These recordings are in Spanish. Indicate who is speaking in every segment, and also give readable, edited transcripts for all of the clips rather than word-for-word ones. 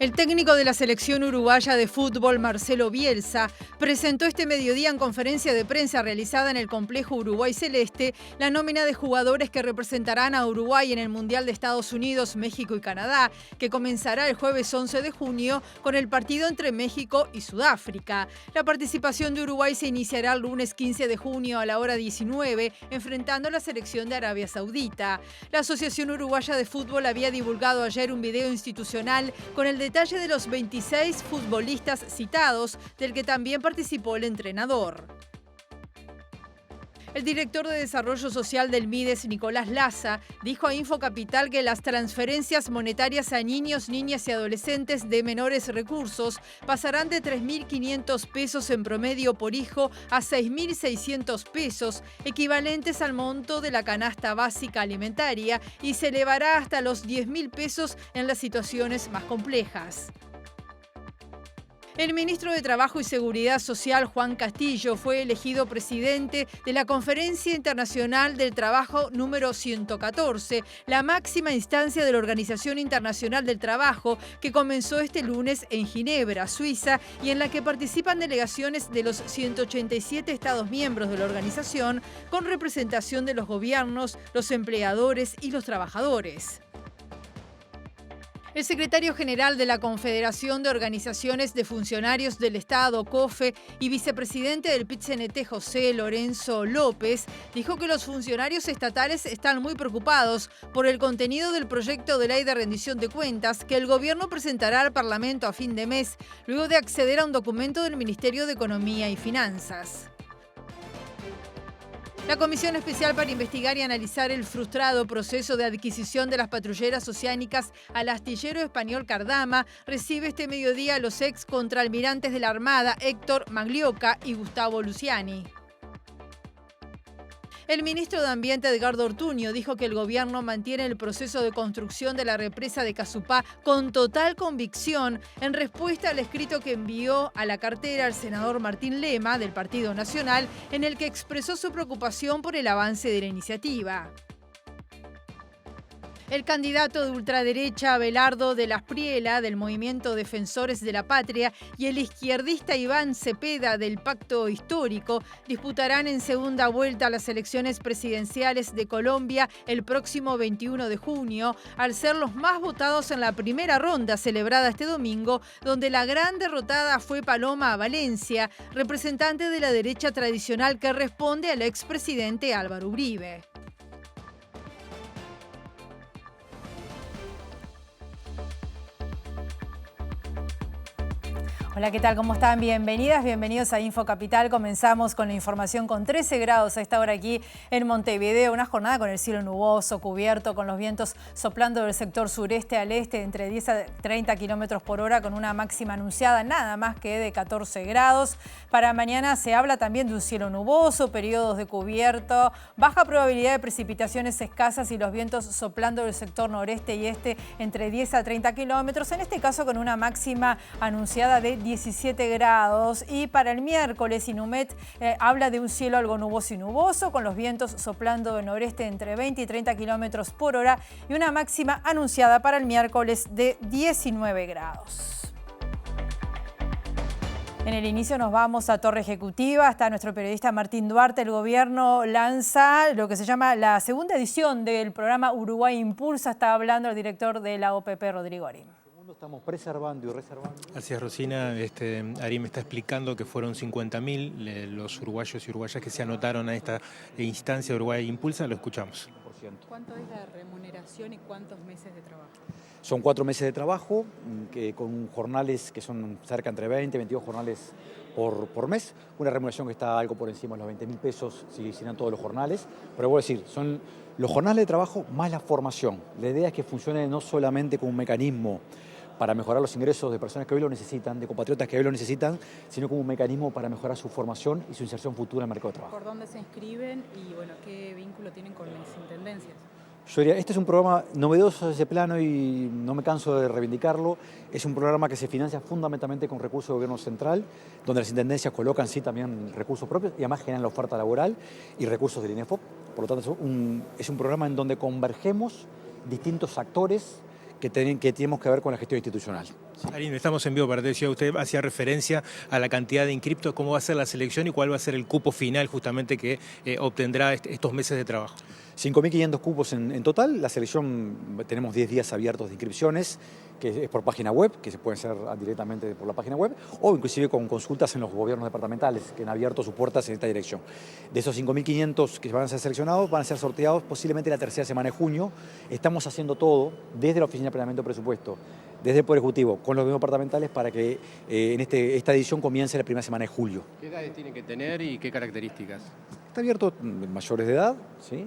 Speaker 1: El técnico de la selección uruguaya de fútbol, Marcelo Bielsa, presentó este mediodía en conferencia de prensa realizada en el complejo Uruguay Celeste la nómina de jugadores que representarán a Uruguay en el Mundial de Estados Unidos, México y Canadá, que comenzará el jueves 11 de junio con el partido entre México y Sudáfrica. La participación de Uruguay se iniciará el lunes 15 de junio a la hora 19, enfrentando a la selección de Arabia Saudita. La Asociación Uruguaya de Fútbol había divulgado ayer un video institucional con el detalle de los 26 futbolistas citados, del que también participó el entrenador. El director de Desarrollo Social del MIDES, Nicolás Laza, dijo a Infocapital que las transferencias monetarias a niños, niñas y adolescentes de menores recursos pasarán de 3.500 pesos en promedio por hijo a 6.600 pesos, equivalentes al monto de la canasta básica alimentaria, y se elevará hasta los 10.000 pesos en las situaciones más complejas. El ministro de Trabajo y Seguridad Social, Juan Castillo, fue elegido presidente de la Conferencia Internacional del Trabajo número 114, la máxima instancia de la Organización Internacional del Trabajo, que comenzó este lunes en Ginebra, Suiza, y en la que participan delegaciones de los 187 Estados miembros de la organización, con representación de los gobiernos, los empleadores y los trabajadores. El secretario general de la Confederación de Organizaciones de Funcionarios del Estado, COFE, y vicepresidente del PIT-CNT, José Lorenzo López, dijo que los funcionarios estatales están muy preocupados por el contenido del proyecto de ley de rendición de cuentas que el gobierno presentará al Parlamento a fin de mes, luego de acceder a un documento del Ministerio de Economía y Finanzas. La Comisión Especial para investigar y analizar el frustrado proceso de adquisición de las patrulleras oceánicas al astillero español Cardama recibe este mediodía a los ex contraalmirantes de la Armada Héctor Maglioca y Gustavo Luciani. El ministro de Ambiente, Edgardo Ortuño, dijo que el gobierno mantiene el proceso de construcción de la represa de Casupá con total convicción, en respuesta al escrito que envió a la cartera al senador Martín Lema, del Partido Nacional, en el que expresó su preocupación por el avance de la iniciativa. El candidato de ultraderecha Abelardo de las Priela, del Movimiento Defensores de la Patria, y el izquierdista Iván Cepeda, del Pacto Histórico, disputarán en segunda vuelta las elecciones presidenciales de Colombia el próximo 21 de junio, al ser los más votados en la primera ronda celebrada este domingo, donde la gran derrotada fue Paloma Valencia, representante de la derecha tradicional que responde al expresidente Álvaro Uribe. Hola, ¿qué tal? ¿Cómo están? Bienvenidas, bienvenidos a Infocapital. Comenzamos con la información con 13 grados a esta hora aquí en Montevideo. Una jornada con el cielo nuboso, cubierto, con los vientos soplando del sector sureste al este entre 10 a 30 kilómetros por hora, con una máxima anunciada nada más que de 14 grados. Para mañana se habla también de un cielo nuboso, periodos de cubierto, baja probabilidad de precipitaciones escasas y los vientos soplando del sector noreste y este entre 10 a 30 kilómetros, en este caso con una máxima anunciada de 17 grados. Y para el miércoles, Inumet habla de un cielo algo nuboso y nuboso, con los vientos soplando del noreste entre 20 y 30 kilómetros por hora y una máxima anunciada para el miércoles de 19 grados. En el inicio nos vamos a Torre Ejecutiva, está nuestro periodista Martín Duarte. El gobierno lanza lo que se llama la segunda edición del programa Uruguay Impulsa. Está hablando el director de la OPP, Rodrigo Arim.
Speaker 2: Estamos preservando y reservando.
Speaker 3: Así es, Rosina. Arim está explicando que fueron 50.000 los uruguayos y uruguayas que se anotaron a esta instancia de Uruguay Impulsa. Lo escuchamos.
Speaker 4: ¿Cuánto es la remuneración y cuántos meses de trabajo?
Speaker 2: Son 4 meses de trabajo, con jornales que son cerca entre 20 y 22 jornales por mes. Una remuneración que está algo por encima de los 20.000 pesos si hicieran todos los jornales. Pero voy a decir, son los jornales de trabajo más la formación. La idea es que funcione no solamente como un mecanismo para mejorar los ingresos de personas que hoy lo necesitan, de compatriotas que hoy lo necesitan, sino como un mecanismo para mejorar su formación y su inserción futura en el mercado de trabajo.
Speaker 4: ¿Por dónde se inscriben y qué vínculo tienen con las intendencias?
Speaker 2: Yo diría, este es un programa novedoso de ese plano y no me canso de reivindicarlo. Es un programa que se financia fundamentalmente con recursos del gobierno central, donde las intendencias colocan sí también recursos propios y además generan la oferta laboral y recursos del INEFOP. Por lo tanto, es un programa en donde convergemos distintos actores que tenemos que ver con la gestión institucional.
Speaker 3: Arín, estamos en vivo para te ciudad. Usted hacía referencia a la cantidad de inscriptos, cómo va a ser la selección y cuál va a ser el cupo final justamente que obtendrá estos meses de trabajo.
Speaker 2: 5.500 cupos en total. La selección, tenemos 10 días abiertos de inscripciones, que es por página web, que se pueden hacer directamente por la página web, o inclusive con consultas en los gobiernos departamentales, que han abierto sus puertas en esta dirección. De esos 5.500 que van a ser seleccionados, van a ser sorteados posiblemente la tercera semana de junio. Estamos haciendo todo desde la Oficina de Planeamiento de Presupuesto, desde el Poder Ejecutivo, con los gobiernos departamentales, para que esta edición comience la primera semana de julio.
Speaker 5: ¿Qué edades tienen que tener y qué características?
Speaker 2: Está abierto mayores de edad, ¿sí?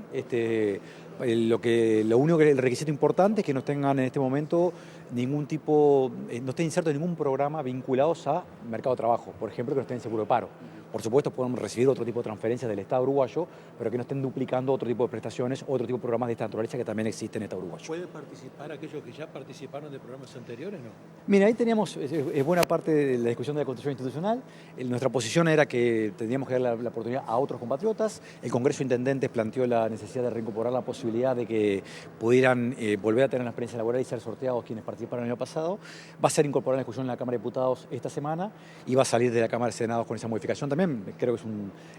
Speaker 2: Lo único que el requisito importante es que no tengan en este momento ningún tipo, no estén insertos en ningún programa vinculados a mercado de trabajo, por ejemplo, que no estén en seguro de paro. Por supuesto, pueden recibir otro tipo de transferencias del Estado uruguayo, pero que no estén duplicando otro tipo de prestaciones, otro tipo de programas de esta naturaleza que también existen en el Estado uruguayo.
Speaker 6: ¿Puede participar aquellos que ya participaron de programas anteriores, no?
Speaker 2: Mira, ahí teníamos buena parte de la discusión de la Constitución institucional. Nuestra posición era que tendríamos que dar la oportunidad a otros compatriotas. El Congreso de Intendentes planteó la necesidad de reincorporar la posibilidad de que pudieran volver a tener la experiencia laboral y ser sorteados quienes participaron el año pasado. Va a ser incorporada en la discusión en la Cámara de Diputados esta semana y va a salir de la Cámara de Senados con esa modificación también. Creo que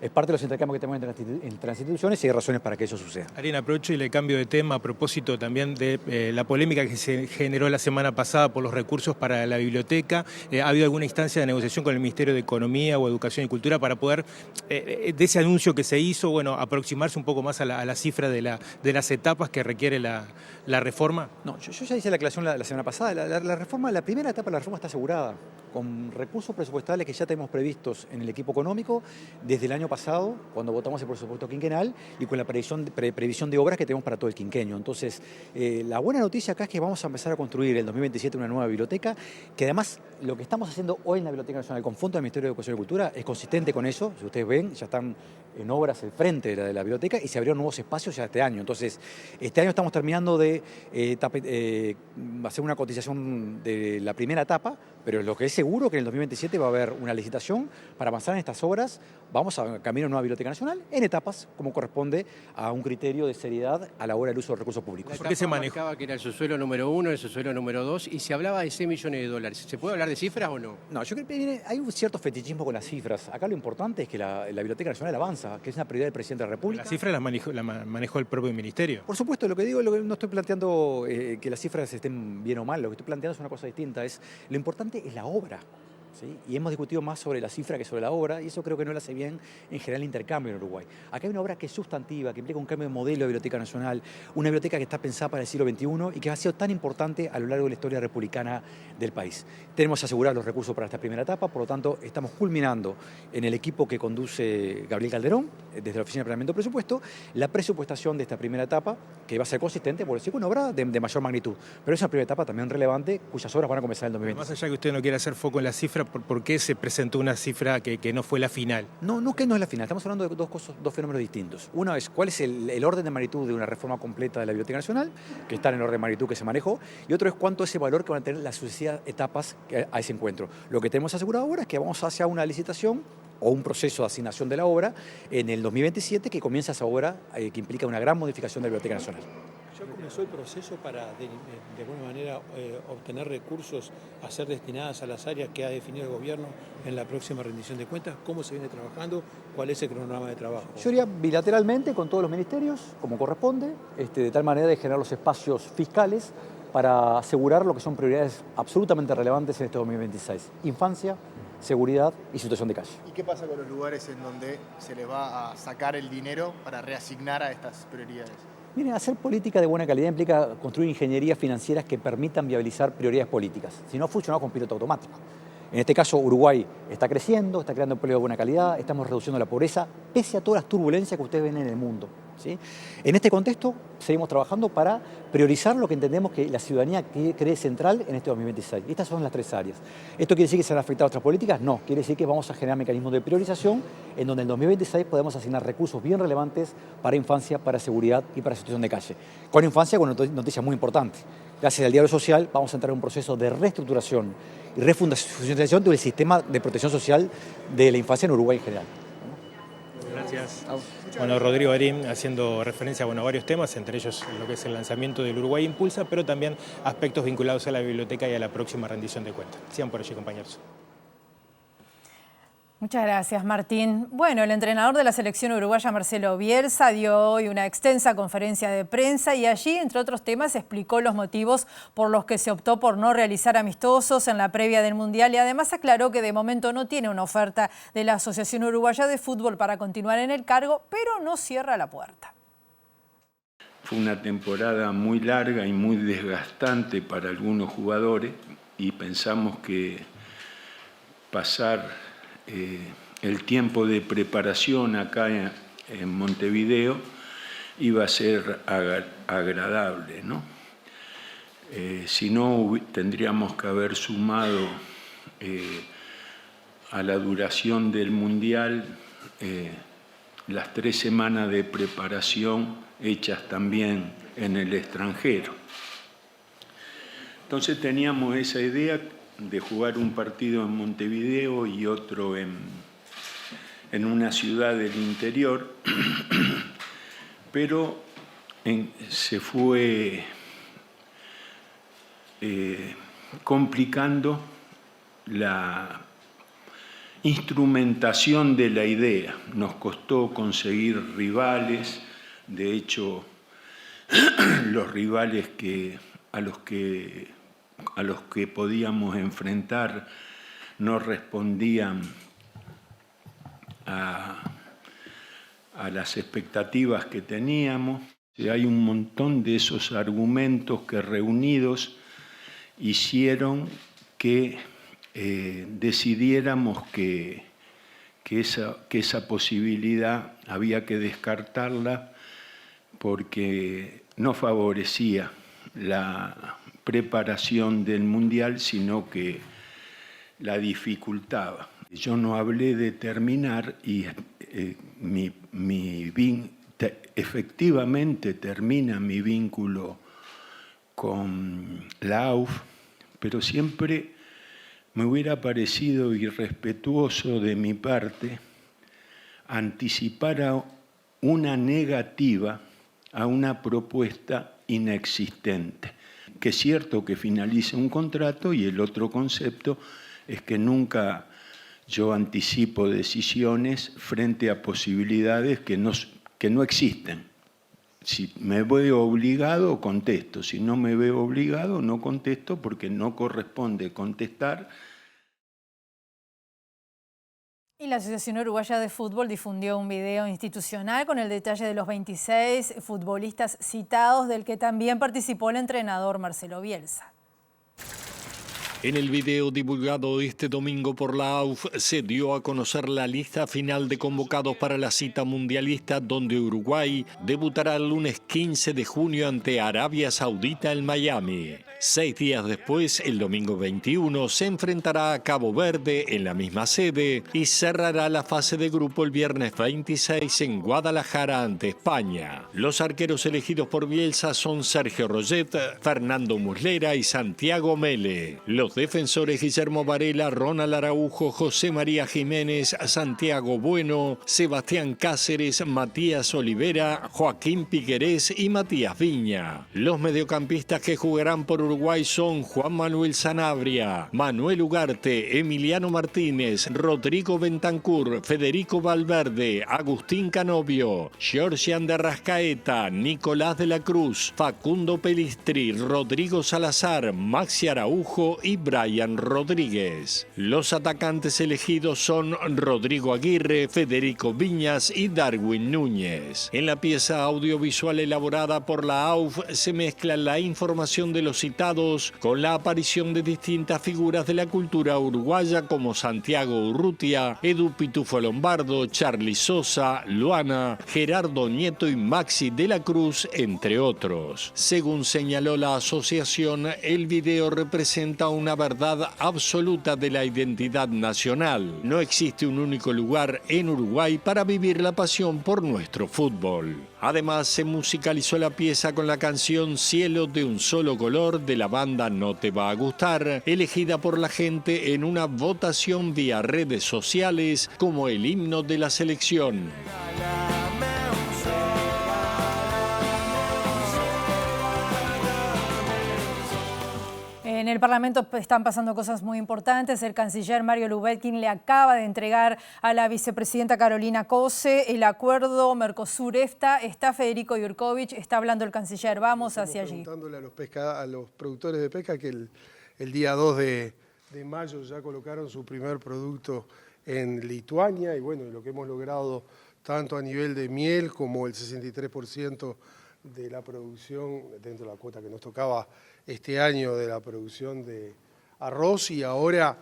Speaker 2: es parte de los intercambios que tenemos entre las instituciones y hay razones para que eso suceda.
Speaker 3: Arín, aprovecho y le cambio de tema a propósito también de la polémica que se generó la semana pasada por los recursos para la biblioteca. ¿Ha habido alguna instancia de negociación con el Ministerio de Economía o Educación y Cultura para poder, de ese anuncio que se hizo, bueno, aproximarse un poco más a la cifra de las etapas que requiere la reforma?
Speaker 2: No, yo ya hice la aclaración la semana pasada. La primera etapa de la reforma está asegurada con recursos presupuestales que ya tenemos previstos en el equipo económico desde el año pasado, cuando votamos el presupuesto quinquenal, y con la previsión de obras que tenemos para todo el quinquenio. Entonces, la buena noticia acá es que vamos a empezar a construir en el 2027 una nueva biblioteca, que además lo que estamos haciendo hoy en la Biblioteca Nacional con fondos del Ministerio de Educación y Cultura es consistente con eso. Si ustedes ven, ya están en obras el frente de la biblioteca y se abrieron nuevos espacios ya este año. Entonces, este año estamos terminando de hacer una cotización de la primera etapa, pero lo que es seguro que en el 2027 va a haber una licitación para avanzar en estas obras. Vamos a camino a una Nueva Biblioteca Nacional en etapas, como corresponde a un criterio de seriedad a la hora del uso de recursos públicos.
Speaker 5: ¿Por qué se manejaba que era el subsuelo número 1, el subsuelo número 2 y se hablaba de 6 millones de dólares? ¿Se puede hablar de cifras o no?
Speaker 2: No, yo creo que hay un cierto fetichismo con las cifras. Acá lo importante es que la Biblioteca Nacional avanza, que es una prioridad del Presidente de la República.
Speaker 3: Las cifras las manejó el propio Ministerio.
Speaker 2: Por supuesto, lo que digo, no estoy planteando que las cifras estén bien o mal, lo que estoy planteando es una cosa distinta, lo importante es la obra. ¿Sí? Y hemos discutido más sobre la cifra que sobre la obra, y eso creo que no le hace bien en general el intercambio en Uruguay. Acá hay una obra que es sustantiva, que implica un cambio de modelo de Biblioteca Nacional, una biblioteca que está pensada para el siglo XXI y que ha sido tan importante a lo largo de la historia republicana del país. Tenemos que asegurar los recursos para esta primera etapa, por lo tanto estamos culminando en el equipo que conduce Gabriel Calderón, desde la Oficina de Planeamiento de Presupuesto, la presupuestación de esta primera etapa, que va a ser consistente, por decir, una obra de mayor magnitud, pero es una primera etapa también relevante, cuyas obras van a comenzar en el 2020.
Speaker 3: Más allá que usted no quiera hacer foco en la cifra, ¿por qué se presentó una cifra que no fue la final?
Speaker 2: No que no es la final, estamos hablando de dos fenómenos distintos. Uno es cuál es el orden de magnitud de una reforma completa de la Biblioteca Nacional, que está en el orden de magnitud que se manejó, y otro es cuánto es el valor que van a tener las sucesivas etapas a ese encuentro. Lo que tenemos asegurado ahora es que vamos hacia una licitación o un proceso de asignación de la obra en el 2027, que comienza esa obra que implica una gran modificación de la Biblioteca Nacional.
Speaker 6: ¿Ya comenzó el proceso para, de alguna manera, obtener recursos a ser destinadas a las áreas que ha definido el gobierno en la próxima rendición de cuentas? ¿Cómo se viene trabajando? ¿Cuál es el cronograma de trabajo?
Speaker 2: Yo iría bilateralmente con todos los ministerios, como corresponde, de tal manera de generar los espacios fiscales para asegurar lo que son prioridades absolutamente relevantes en este 2026. Infancia, seguridad y situación de calle.
Speaker 7: ¿Y qué pasa con los lugares en donde se les va a sacar el dinero para reasignar a estas prioridades?
Speaker 2: Miren, hacer política de buena calidad implica construir ingenierías financieras que permitan viabilizar prioridades políticas. Si no, funcionamos con piloto automático. En este caso, Uruguay está creciendo, está creando empleo de buena calidad, estamos reduciendo la pobreza, pese a todas las turbulencias que ustedes ven en el mundo, ¿sí? En este contexto, seguimos trabajando para priorizar lo que entendemos que la ciudadanía cree central en este 2026. Y estas son las tres áreas. ¿Esto quiere decir que se han afectado otras políticas? No, quiere decir que vamos a generar mecanismos de priorización en donde en 2026 podemos asignar recursos bien relevantes para infancia, para seguridad y para situación de calle. Con infancia, con noticias muy importantes. Gracias al diálogo social vamos a entrar en un proceso de reestructuración y refundacionalización del sistema de protección social de la infancia en Uruguay en general.
Speaker 3: Gracias. Gracias. Bueno, Rodrigo Arín haciendo referencia a varios temas, entre ellos lo que es el lanzamiento del Uruguay Impulsa, pero también aspectos vinculados a la biblioteca y a la próxima rendición de cuentas. Sigan por allí, compañeros.
Speaker 1: Muchas gracias, Martín. Bueno, el entrenador de la selección uruguaya, Marcelo Bielsa, dio hoy una extensa conferencia de prensa y allí, entre otros temas, explicó los motivos por los que se optó por no realizar amistosos en la previa del Mundial y además aclaró que de momento no tiene una oferta de la Asociación Uruguaya de Fútbol para continuar en el cargo, pero no cierra la puerta.
Speaker 8: Fue una temporada muy larga y muy desgastante para algunos jugadores y pensamos que pasar el tiempo de preparación acá en Montevideo iba a ser agradable, ¿no? Si no, tendríamos que haber sumado a la duración del Mundial las 3 semanas de preparación hechas también en el extranjero. Entonces teníamos esa idea de jugar un partido en Montevideo y otro en una ciudad del interior, pero se fue complicando la instrumentación de la idea. Nos costó conseguir rivales, de hecho, los rivales a los que podíamos enfrentar no respondían a las expectativas que teníamos. Hay un montón de esos argumentos que reunidos hicieron que decidiéramos que esa posibilidad había que descartarla porque no favorecía la preparación del Mundial, sino que la dificultaba. Yo no hablé de terminar y efectivamente termina mi vínculo con la AUF, pero siempre me hubiera parecido irrespetuoso de mi parte anticipar una negativa a una propuesta inexistente. Que es cierto que finalice un contrato y el otro concepto es que nunca yo anticipo decisiones frente a posibilidades que no existen. Si me veo obligado, contesto. Si no me veo obligado, no contesto porque no corresponde contestar.
Speaker 1: Y la Asociación Uruguaya de Fútbol difundió un video institucional con el detalle de los 26 futbolistas citados, del que también participó el entrenador Marcelo Bielsa.
Speaker 9: En el video divulgado este domingo por la AUF se dio a conocer la lista final de convocados para la cita mundialista, donde Uruguay debutará el lunes 15 de junio ante Arabia Saudita en Miami. 6 días después, el domingo 21, se enfrentará a Cabo Verde en la misma sede y cerrará la fase de grupo el viernes 26 en Guadalajara ante España. Los arqueros elegidos por Bielsa son Sergio Roget, Fernando Muslera y Santiago Mele. Los defensores Guillermo Varela, Ronald Araujo, José María Jiménez, Santiago Bueno, Sebastián Cáceres, Matías Olivera, Joaquín Piquerés y Matías Viña. Los mediocampistas que jugarán por Uruguay son Juan Manuel Sanabria, Manuel Ugarte, Emiliano Martínez, Rodrigo Bentancur, Federico Valverde, Agustín Canovio, Georgian de Arrascaeta, Nicolás de la Cruz, Facundo Pelistri, Rodrigo Salazar, Maxi Araujo y Brian Rodríguez. Los atacantes elegidos son Rodrigo Aguirre, Federico Viñas y Darwin Núñez. En la pieza audiovisual elaborada por la AUF se mezcla la información de los citados con la aparición de distintas figuras de la cultura uruguaya como Santiago Urrutia, Edu Pitufo Lombardo, Charly Sosa, Luana, Gerardo Nieto y Maxi de la Cruz, entre otros. Según señaló la asociación, el video representa una verdad absoluta de la identidad nacional. No existe un único lugar en Uruguay para vivir la pasión por nuestro fútbol. Además, se musicalizó la pieza con la canción Cielo de un solo color de la banda No Te Va a Gustar, elegida por la gente en una votación vía redes sociales como el himno de la selección.
Speaker 10: En el Parlamento están pasando cosas muy importantes. El canciller Mario Lubetkin le acaba de entregar a la vicepresidenta Carolina Cose el acuerdo Mercosur-EFTA. Está Federico Jurkovic, está hablando el canciller. Vamos hacia allí.
Speaker 11: Preguntándole a los productores de pesca que el día 2 de mayo ya colocaron su primer producto en Lituania y bueno, lo que hemos logrado tanto a nivel de miel como el 63% de la producción, dentro de la cuota que nos tocaba este año de la producción de arroz, y ahora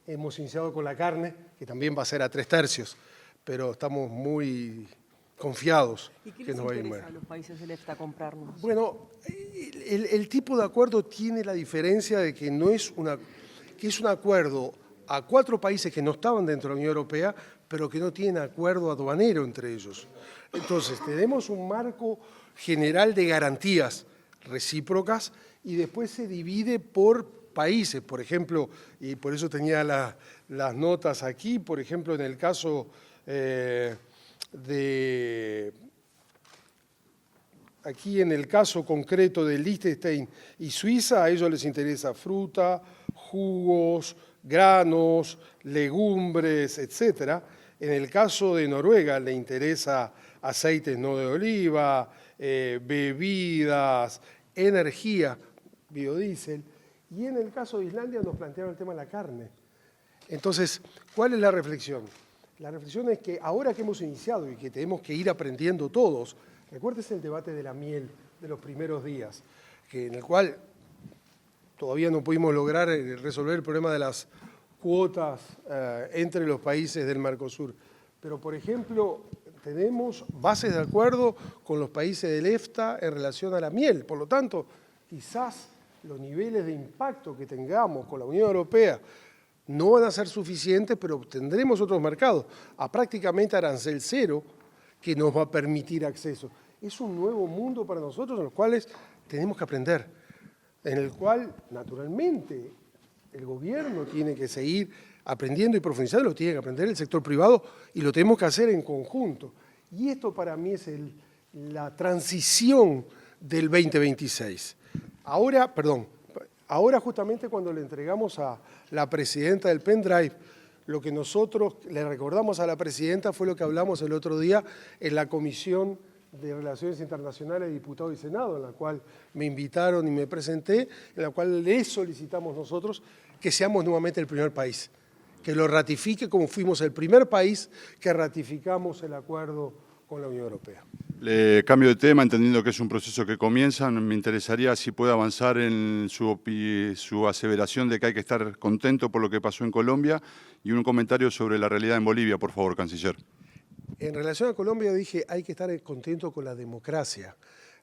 Speaker 11: hemos iniciado con la carne, que también va a ser a 3/3, pero estamos muy confiados que nos va a ir bien.
Speaker 12: ¿Y qué les interesa a los países del EFTA comprarnos?
Speaker 11: Bueno, el tipo de acuerdo tiene la diferencia de que es un acuerdo a 4 países que no estaban dentro de la Unión Europea, pero que no tienen acuerdo aduanero entre ellos. Entonces, tenemos un marco general de garantías recíprocas y después se divide por países. Por ejemplo, y por eso tenía las notas aquí, por ejemplo, en el caso aquí en el caso concreto de Liechtenstein y Suiza, a ellos les interesa fruta, jugos, granos, legumbres, etcétera. En el caso de Noruega le interesa aceites no de oliva, bebidas, energía, biodiesel. Y en el caso de Islandia nos plantearon el tema de la carne. Entonces, ¿cuál es la reflexión? La reflexión es que ahora que hemos iniciado y que tenemos que ir aprendiendo todos, recuérdese el debate de la miel de los primeros días, en el cual todavía no pudimos lograr resolver el problema de las cuotas entre los países del Mercosur. Pero, por ejemplo, tenemos bases de acuerdo con los países del EFTA en relación a la miel. Por lo tanto, quizás los niveles de impacto que tengamos con la Unión Europea no van a ser suficientes, pero tendremos otros mercados a prácticamente arancel cero que nos va a permitir acceso. Es un nuevo mundo para nosotros en los cuales tenemos que aprender, en el cual, naturalmente, el gobierno tiene que seguir aprendiendo y profundizando, lo tiene que aprender el sector privado y lo tenemos que hacer en conjunto. Y esto para mí es la transición del 2026. Ahora justamente cuando le entregamos a la presidenta del pendrive, lo que nosotros le recordamos a la presidenta fue lo que hablamos el otro día en la Comisión de Relaciones Internacionales de Diputados y Senado, en la cual me invitaron y me presenté, en la cual le solicitamos nosotros que seamos nuevamente el primer país, que lo ratifique como fuimos el primer país que ratificamos el acuerdo con la Unión Europea.
Speaker 13: Le cambio de tema, entendiendo que es un proceso que comienza, me interesaría si puede avanzar en su aseveración de que hay que estar contento por lo que pasó en Colombia y un comentario sobre la realidad en Bolivia, por favor, canciller.
Speaker 11: En relación a Colombia dije hay que estar contento con la democracia.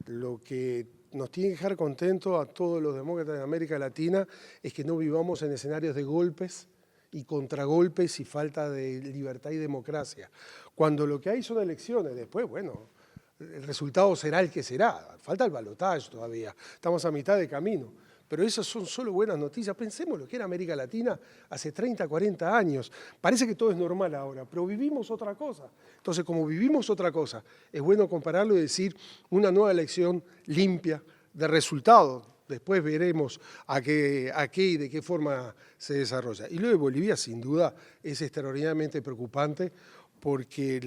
Speaker 11: Lo que nos tiene que dejar contentos a todos los demócratas de América Latina es que no vivamos en escenarios de golpes y contragolpes y falta de libertad y democracia. Cuando lo que hay son elecciones, después, bueno, el resultado será el que será. Falta el balotaje todavía, estamos a mitad de camino. Pero esas son solo buenas noticias. Pensemos lo que era América Latina hace 30, 40 años. Parece que todo es normal ahora, pero vivimos otra cosa. Entonces, como vivimos otra cosa, es bueno compararlo y decir una nueva elección limpia de resultados. Después veremos a qué y de qué forma se desarrolla. Y lo de Bolivia, sin duda, es extraordinariamente preocupante porque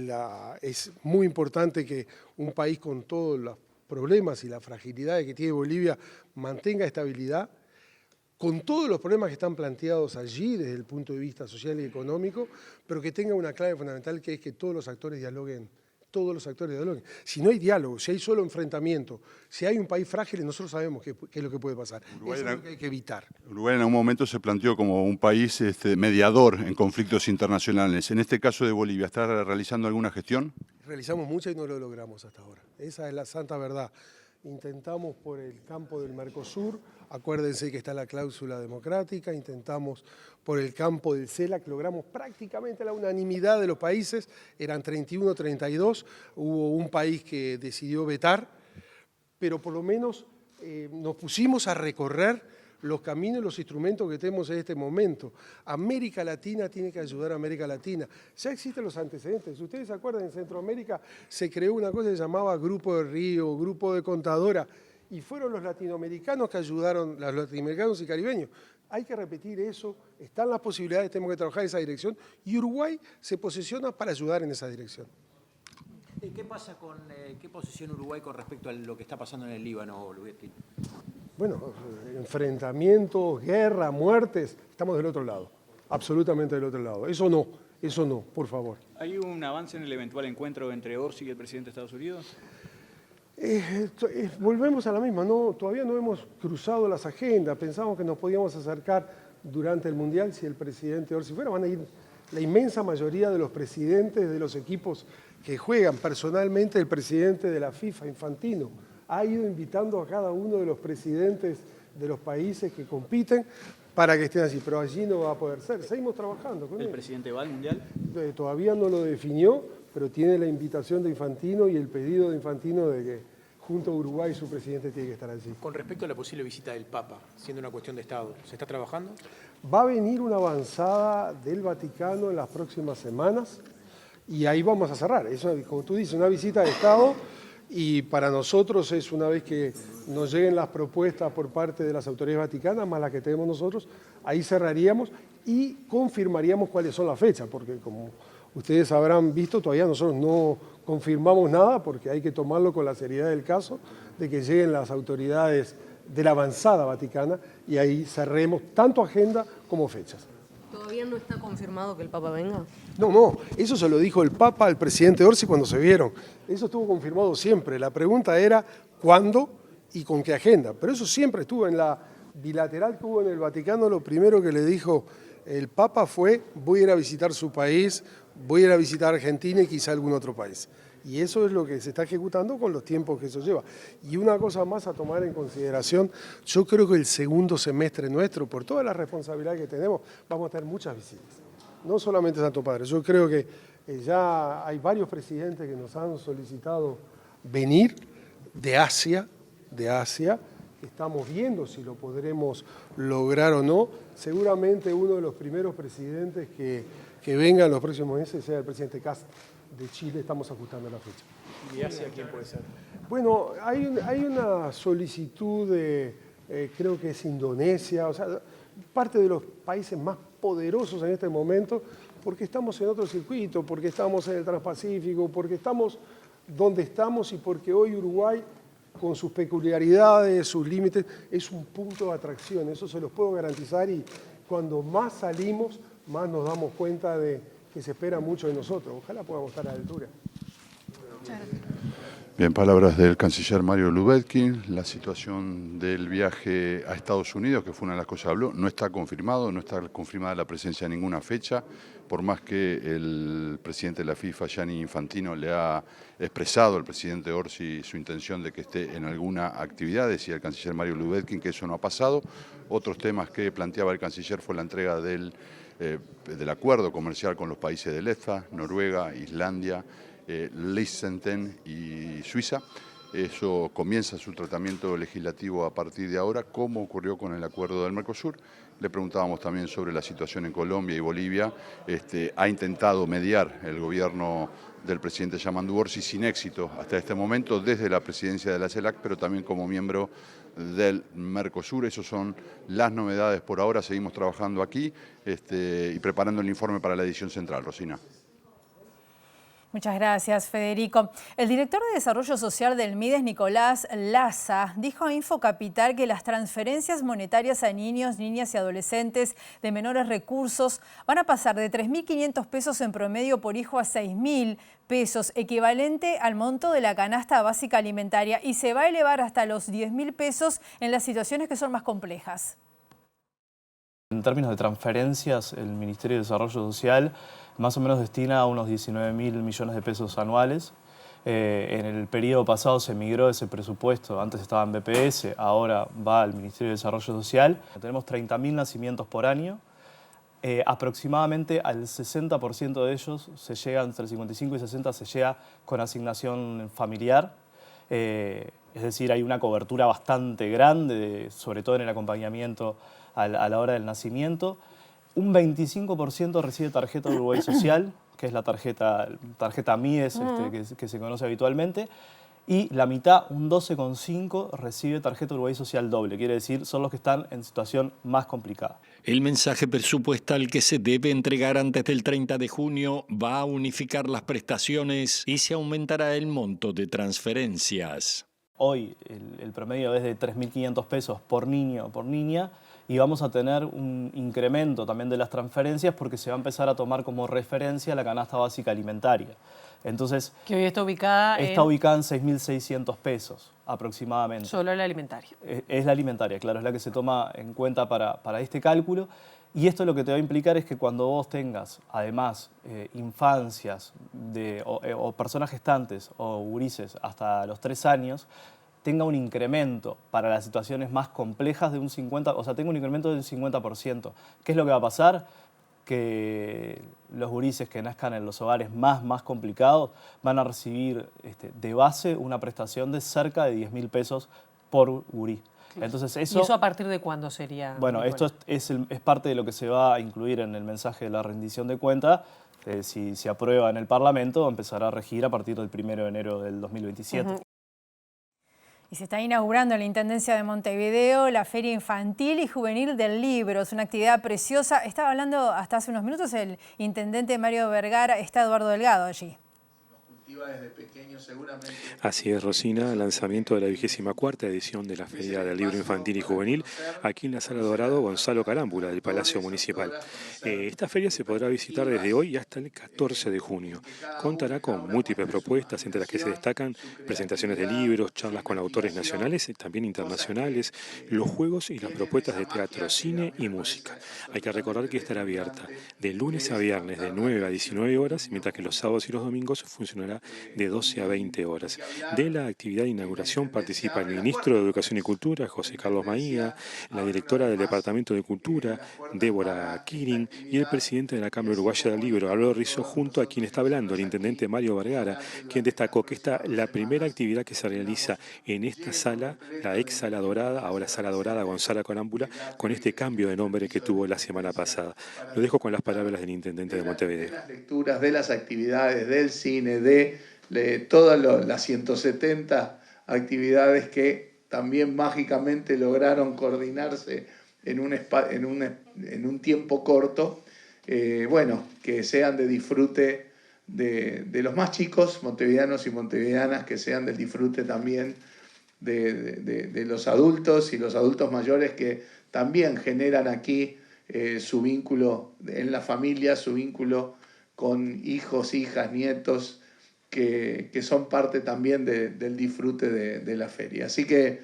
Speaker 11: es muy importante que un país con todos los problemas y las fragilidades que tiene Bolivia mantenga estabilidad, con todos los problemas que están planteados allí desde el punto de vista social y económico, pero que tenga una clave fundamental que es que todos los actores dialoguen. Si no hay diálogo, si hay solo enfrentamiento, si hay un país frágil, nosotros sabemos qué es lo que puede pasar. Eso es lo que hay que evitar.
Speaker 13: Uruguay en algún momento se planteó como un país mediador en conflictos internacionales. En este caso de Bolivia, ¿está realizando alguna gestión?
Speaker 11: Realizamos mucha y no lo logramos hasta ahora. Esa es la santa verdad. Intentamos por el campo del Mercosur, acuérdense que está la cláusula democrática, intentamos por el campo del CELAC, logramos prácticamente la unanimidad de los países, eran 31, 32, hubo un país que decidió vetar, pero por lo menos nos pusimos a recorrer los caminos y los instrumentos que tenemos en este momento. América Latina tiene que ayudar a América Latina. Ya existen los antecedentes. Si ustedes se acuerdan, en Centroamérica se creó una cosa que se llamaba Grupo de Río, Grupo de Contadora, y fueron los latinoamericanos que ayudaron, los latinoamericanos y caribeños. Hay que repetir eso, están las posibilidades, tenemos que trabajar en esa dirección y Uruguay se posiciona para ayudar en esa dirección.
Speaker 14: ¿Qué pasa con qué posición Uruguay con respecto a lo que está pasando en el Líbano, Lubetti?
Speaker 11: Bueno, enfrentamientos, guerra, muertes, estamos del otro lado, absolutamente del otro lado. Eso no, por favor.
Speaker 15: ¿Hay un avance en el eventual encuentro entre Orsi y el presidente de Estados Unidos?
Speaker 11: Volvemos a la misma, todavía no hemos cruzado las agendas, pensamos que nos podíamos acercar durante el Mundial si el presidente Orsi fuera, van a ir la inmensa mayoría de los presidentes de los equipos que juegan. Personalmente el presidente de la FIFA, Infantino, ha ido invitando a cada uno de los presidentes de los países que compiten para que estén así, pero allí no va a poder ser. Seguimos trabajando con él.
Speaker 15: ¿El presidente va al Mundial?
Speaker 11: Todavía no lo definió, pero tiene la invitación de Infantino y el pedido de Infantino de que junto a Uruguay su presidente tiene que estar allí.
Speaker 6: Con respecto a la posible visita del Papa, siendo una cuestión de Estado, ¿se está trabajando?
Speaker 11: Va a venir una avanzada del Vaticano en las próximas semanas y ahí vamos a cerrar. Es, como tú dices, una visita de Estado y para nosotros es una vez que nos lleguen las propuestas por parte de las autoridades vaticanas, más las que tenemos nosotros, ahí cerraríamos y confirmaríamos cuáles son las fechas, porque como ustedes habrán visto, todavía nosotros no confirmamos nada porque hay que tomarlo con la seriedad del caso de que lleguen las autoridades de la avanzada vaticana y ahí cerremos tanto agenda como fechas.
Speaker 12: ¿Todavía no está confirmado que el Papa venga?
Speaker 11: No, eso se lo dijo el Papa al presidente Orsi cuando se vieron. Eso estuvo confirmado siempre. La pregunta era cuándo y con qué agenda. Pero eso siempre estuvo en la bilateral que hubo en el Vaticano. Lo primero que le dijo el Papa fue: voy a ir a visitar su país, voy a ir a visitar Argentina y quizá algún otro país. Y eso es lo que se está ejecutando con los tiempos que eso lleva. Y una cosa más a tomar en consideración, yo creo que el segundo semestre nuestro, por toda la responsabilidad que tenemos, vamos a tener muchas visitas. No solamente Santo Padre, yo creo que ya hay varios presidentes que nos han solicitado venir de Asia, estamos viendo si lo podremos lograr o no. Seguramente uno de los primeros presidentes que venga en los próximos meses sea el presidente Kast de Chile, estamos ajustando la fecha.
Speaker 6: ¿Y Asia quién puede ser?
Speaker 11: Bueno, hay una solicitud de, creo que es Indonesia, o sea, parte de los países más poderosos en este momento, porque estamos en otro circuito, porque estamos en el Transpacífico, porque estamos donde estamos y porque hoy Uruguay, con sus peculiaridades, sus límites, es un punto de atracción, eso se los puedo garantizar y cuando más salimos, más nos damos cuenta de que se espera mucho de nosotros. Ojalá podamos estar a la altura.
Speaker 13: Bien, palabras del canciller Mario Lubetkin. La situación del viaje a Estados Unidos, que fue una de las cosas que habló, no está confirmado, no está confirmada la presencia de ninguna fecha, por más que el presidente de la FIFA, Gianni Infantino, le ha expresado al presidente Orsi su intención de que esté en alguna actividad, decía el canciller Mario Lubetkin que eso no ha pasado. Otros temas que planteaba el canciller fue la entrega del acuerdo comercial con los países del EFTA, Noruega, Islandia, Liechtenstein y Suiza. Eso comienza su tratamiento legislativo a partir de ahora, como ocurrió con el acuerdo del Mercosur. Le preguntábamos también sobre la situación en Colombia y Bolivia. Ha intentado mediar el gobierno del presidente Yamandu Orsi sin éxito hasta este momento, desde la presidencia de la CELAC, pero también como miembro del Mercosur. Esas son las novedades por ahora. Seguimos trabajando aquí y preparando el informe para la edición central. Rosina.
Speaker 10: Muchas gracias, Federico. El director de Desarrollo Social del MIDES, Nicolás Laza, dijo a Infocapital que las transferencias monetarias a niños, niñas y adolescentes de menores recursos van a pasar de 3.500 pesos en promedio por hijo a 6.000 pesos, equivalente al monto de la canasta básica alimentaria, y se va a elevar hasta los 10.000 pesos en las situaciones que son más complejas.
Speaker 16: En términos de transferencias, el Ministerio de Desarrollo Social más o menos destina unos 19.000 millones de pesos anuales. En el periodo pasado se migró ese presupuesto, antes estaba en BPS, ahora va al Ministerio de Desarrollo Social. Tenemos 30.000 nacimientos por año, aproximadamente al 60% de ellos se llega, entre el 55 y 60 se llega con asignación familiar. Es decir, hay una cobertura bastante grande, sobre todo en el acompañamiento a la hora del nacimiento. Un 25% recibe tarjeta de Uruguay Social, que es la tarjeta MIDES que se conoce habitualmente, y la mitad, un 12,5%, recibe tarjeta Uruguay Social doble, quiere decir, son los que están en situación más complicada.
Speaker 9: El mensaje presupuestal que se debe entregar antes del 30 de junio va a unificar las prestaciones y se aumentará el monto de transferencias.
Speaker 16: Hoy el promedio es de 3.500 pesos por niño o por niña y vamos a tener un incremento también de las transferencias porque se va a empezar a tomar como referencia la canasta básica alimentaria. Entonces,
Speaker 12: que hoy está ubicada
Speaker 16: en 6.600 pesos aproximadamente.
Speaker 12: Solo la alimentaria.
Speaker 16: Es la alimentaria, claro, es la que se toma en cuenta para este cálculo. Y esto lo que te va a implicar es que cuando vos tengas, además, infancias o personas gestantes o gurises hasta los 3 años, tenga un incremento para las situaciones más complejas de un 50%, o sea, tenga un incremento del 50%. ¿Qué es lo que va a pasar? Que los gurises que nazcan en los hogares más complicados van a recibir de base una prestación de cerca de 10.000 pesos por gurí. Entonces
Speaker 12: ¿Y eso a partir de cuándo sería?
Speaker 16: Bueno, esto es parte de lo que se va a incluir en el mensaje de la rendición de cuentas. Si se aprueba en el Parlamento, empezará a regir a partir del 1 de enero del 2027.
Speaker 10: Y se está inaugurando en la Intendencia de Montevideo la Feria Infantil y Juvenil del Libro. Es una actividad preciosa. Estaba hablando hasta hace unos minutos el intendente Mario Vergara. Está Eduardo Delgado allí.
Speaker 17: Desde pequeño, seguramente.
Speaker 18: Así es, Rosina, lanzamiento de la 24ª edición de la Feria del Libro Infantil y Juvenil aquí en la Sala Dorado Gonzalo Carámbula del Palacio Municipal. Esta feria se podrá visitar desde hoy hasta el 14 de junio. Contará con múltiples propuestas, entre las que se destacan presentaciones de libros, charlas con autores nacionales y también internacionales, los juegos y las propuestas de teatro, cine y música. Hay que recordar que estará abierta de lunes a viernes de 9 a 19 horas, mientras que los sábados y los domingos funcionará de 12 a 20 horas. De la actividad de inauguración participa el ministro de Educación y Cultura, José Carlos Maía, la directora del Departamento de Cultura, Débora Quirin, y el presidente de la Cámara Uruguaya del Libro, Álvaro Rizzo, junto a quien está hablando, el intendente Mario Vergara, quien destacó que esta es la primera actividad que se realiza en esta sala, la ex Sala Dorada, ahora Sala Dorada Gonzalo Carámbula, con este cambio de nombre que tuvo la semana pasada. Lo dejo con las palabras del intendente de Montevideo.
Speaker 17: De las lecturas, de las actividades, del cine, de todas las 170 actividades que también mágicamente lograron coordinarse en un tiempo corto, que sean de disfrute de los más chicos, montevideanos y montevideanas, que sean del disfrute también de los adultos y los adultos mayores que también generan aquí su vínculo en la familia, su vínculo con hijos, hijas, nietos, que son parte también del disfrute de la feria. Así que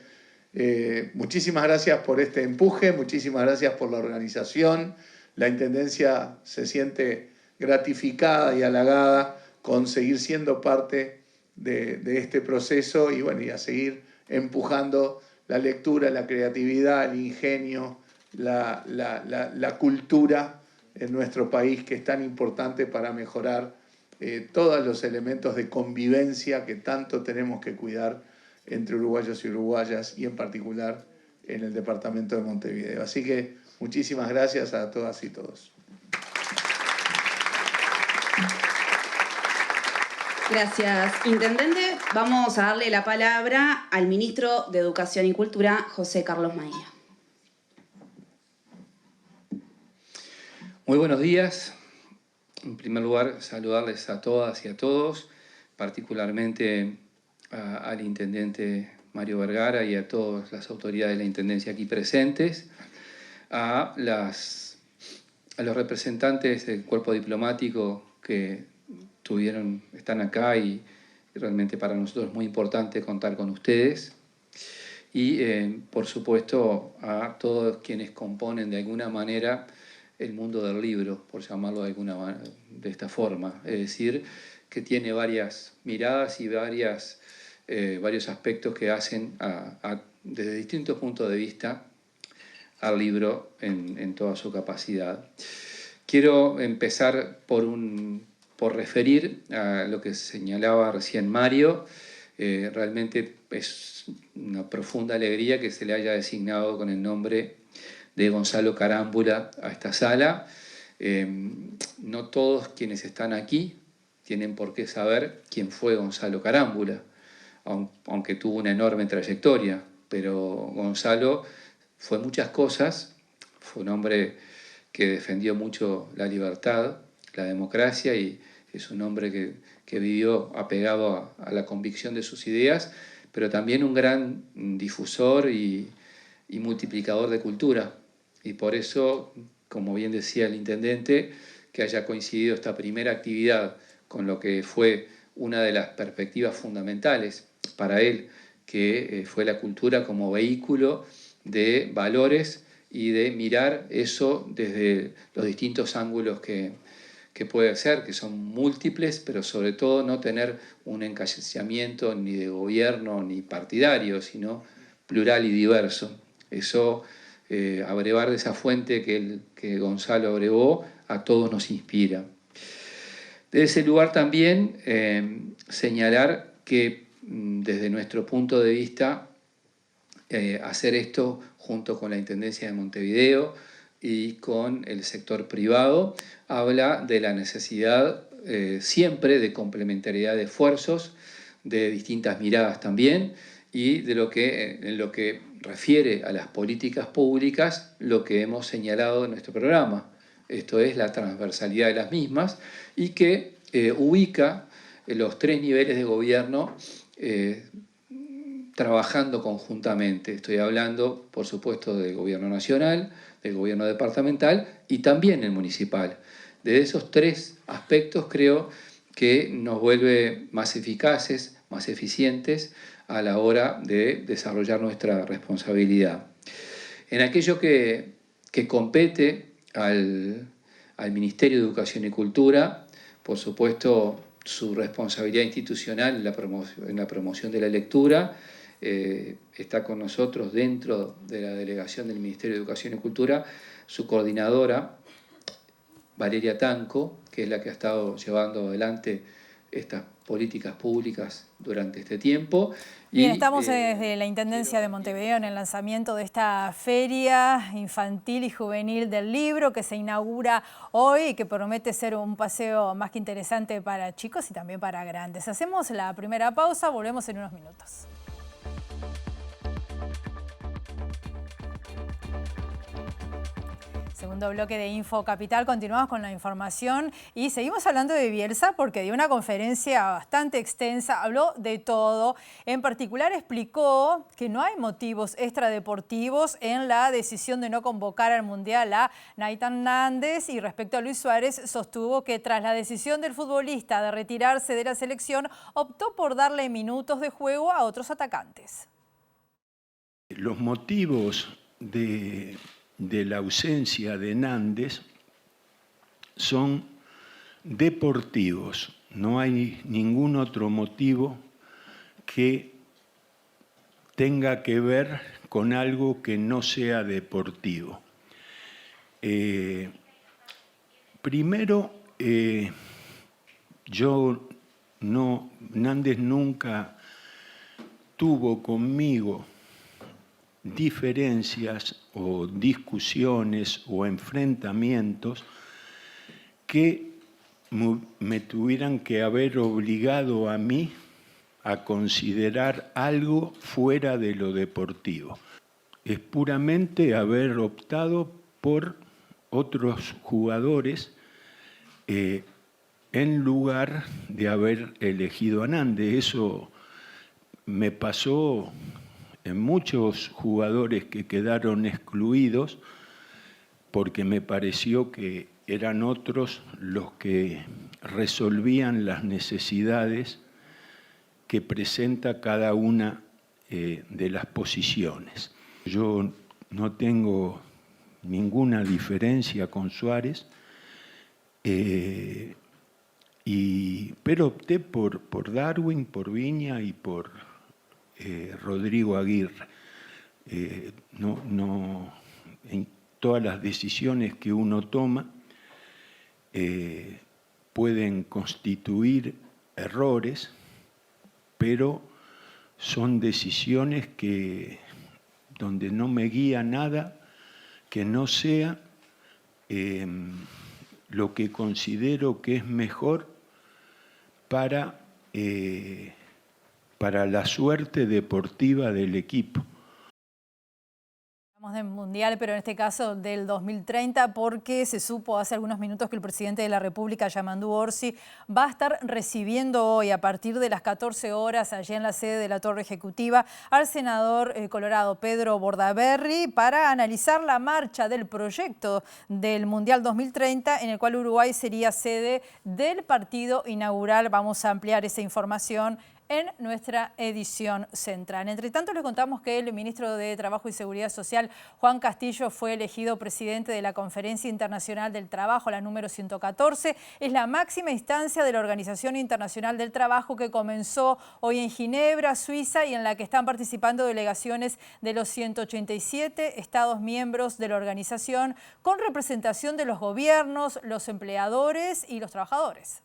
Speaker 17: muchísimas gracias por este empuje, muchísimas gracias por la organización. La Intendencia se siente gratificada y halagada con seguir siendo parte de este proceso y a seguir empujando la lectura, la creatividad, el ingenio, la cultura en nuestro país, que es tan importante para mejorar todos los elementos de convivencia que tanto tenemos que cuidar entre uruguayos y uruguayas, y en particular en el departamento de Montevideo. Así que muchísimas gracias a todas y todos.
Speaker 19: Gracias, intendente. Vamos a darle la palabra al ministro de Educación y Cultura, José Carlos Maía.
Speaker 20: Muy buenos días. En primer lugar, saludarles a todas y a todos, particularmente al intendente Mario Vergara y a todas las autoridades de la Intendencia aquí presentes, a los representantes del cuerpo diplomático que están acá, y realmente para nosotros es muy importante contar con ustedes, y por supuesto a todos quienes componen de alguna manera el mundo del libro, por llamarlo de esta forma, es decir, que tiene varias miradas y varios aspectos que hacen desde distintos puntos de vista al libro en toda su capacidad. Quiero empezar por referir a lo que señalaba recién Mario. Realmente es una profunda alegría que se le haya designado con el nombre de Gonzalo Carámbula a esta sala. No todos quienes están aquí tienen por qué saber quién fue Gonzalo Carámbula. aunque tuvo una enorme trayectoria. Pero Gonzalo fue muchas cosas, fue un hombre que defendió mucho la libertad, la democracia, y es un hombre que vivió apegado a la convicción de sus ideas, pero también un gran difusor y multiplicador de cultura. Y por eso, como bien decía el intendente, que haya coincidido esta primera actividad con lo que fue una de las perspectivas fundamentales para él, que fue la cultura como vehículo de valores y de mirar eso desde los distintos ángulos que puede ser, que son múltiples, pero sobre todo no tener un encasillamiento ni de gobierno ni partidario, sino plural y diverso. Eso, abrevar de esa fuente que Gonzalo abrevó, a todos nos inspira. De ese lugar también señalar que desde nuestro punto de vista, hacer esto junto con la Intendencia de Montevideo y con el sector privado, habla de la necesidad siempre de complementariedad de esfuerzos, de distintas miradas también, y de en lo que refiere a las políticas públicas, lo que hemos señalado en nuestro programa. Esto es la transversalidad de las mismas y que ubica los 3 niveles de gobierno trabajando conjuntamente. Estoy hablando, por supuesto, del gobierno nacional, del gobierno departamental y también el municipal. De esos 3 aspectos creo que nos vuelve más eficaces, más eficientes a la hora de desarrollar nuestra responsabilidad. En aquello que compete al Ministerio de Educación y Cultura, por supuesto, su responsabilidad institucional en la promoción de la lectura, está con nosotros dentro de la delegación del Ministerio de Educación y Cultura su coordinadora, Valeria Tanco, que es la que ha estado llevando adelante estas políticas públicas durante este tiempo.
Speaker 10: Bien, estamos desde la Intendencia de Montevideo en el lanzamiento de esta Feria Infantil y Juvenil del Libro que se inaugura hoy y que promete ser un paseo más que interesante para chicos y también para grandes. Hacemos la primera pausa, volvemos en unos minutos. Segundo bloque de Info Capital, continuamos con la información y seguimos hablando de Bielsa porque dio una conferencia bastante extensa, habló de todo. En particular explicó que no hay motivos extradeportivos en la decisión de no convocar al Mundial a Nathan Nández, y respecto a Luis Suárez sostuvo que tras la decisión del futbolista de retirarse de la selección optó por darle minutos de juego a otros atacantes.
Speaker 8: Los motivos de la ausencia de Nández son deportivos. No hay ningún otro motivo que tenga que ver con algo que no sea deportivo. Primero, Nández nunca tuvo conmigo diferencias o discusiones o enfrentamientos que me tuvieran que haber obligado a mí a considerar algo fuera de lo deportivo. Es puramente haber optado por otros jugadores en lugar de haber elegido a Nández. Eso me pasó en muchos jugadores que quedaron excluidos porque me pareció que eran otros los que resolvían las necesidades que presenta cada una de las posiciones. Yo no tengo ninguna diferencia con Suárez, pero opté por Darwin, por Viña y por Rodrigo Aguirre. En todas las decisiones que uno toma pueden constituir errores, pero son decisiones donde no me guía nada que no sea lo que considero que es mejor para para la suerte deportiva del equipo.
Speaker 10: Del Mundial, pero en este caso del 2030, porque se supo hace algunos minutos que el presidente de la República, Yamandu Orsi, va a estar recibiendo hoy a partir de las 14 horas allí en la sede de la Torre Ejecutiva al senador colorado Pedro Bordaberry para analizar la marcha del proyecto del Mundial 2030 en el cual Uruguay sería sede del partido inaugural. Vamos a ampliar esa información en nuestra edición central. Entre tanto, les contamos que el ministro de Trabajo y Seguridad Social, Juan Castillo, fue elegido presidente de la Conferencia Internacional del Trabajo, la número 114. Es la máxima instancia de la Organización Internacional del Trabajo que comenzó hoy en Ginebra, Suiza, y en la que están participando delegaciones de los 187 Estados miembros de la organización, con representación de los gobiernos, los empleadores y los trabajadores.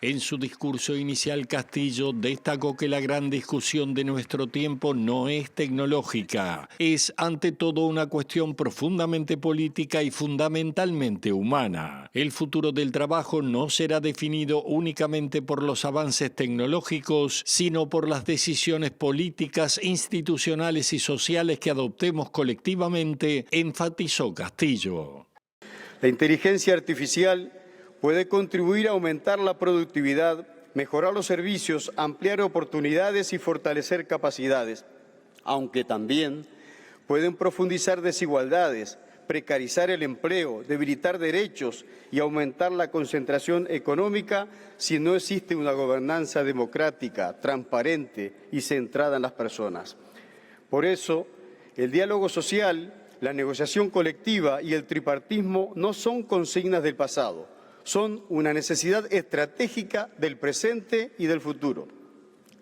Speaker 9: En su discurso inicial, Castillo destacó que la gran discusión de nuestro tiempo no es tecnológica, es ante todo una cuestión profundamente política y fundamentalmente humana. El futuro del trabajo no será definido únicamente por los avances tecnológicos, sino por las decisiones políticas, institucionales y sociales que adoptemos colectivamente, enfatizó Castillo.
Speaker 21: La inteligencia artificial puede contribuir a aumentar la productividad, mejorar los servicios, ampliar oportunidades y fortalecer capacidades, aunque también pueden profundizar desigualdades, precarizar el empleo, debilitar derechos y aumentar la concentración económica si no existe una gobernanza democrática, transparente y centrada en las personas. Por eso, el diálogo social, la negociación colectiva y el tripartismo no son consignas del pasado. Son una necesidad estratégica del presente y del futuro.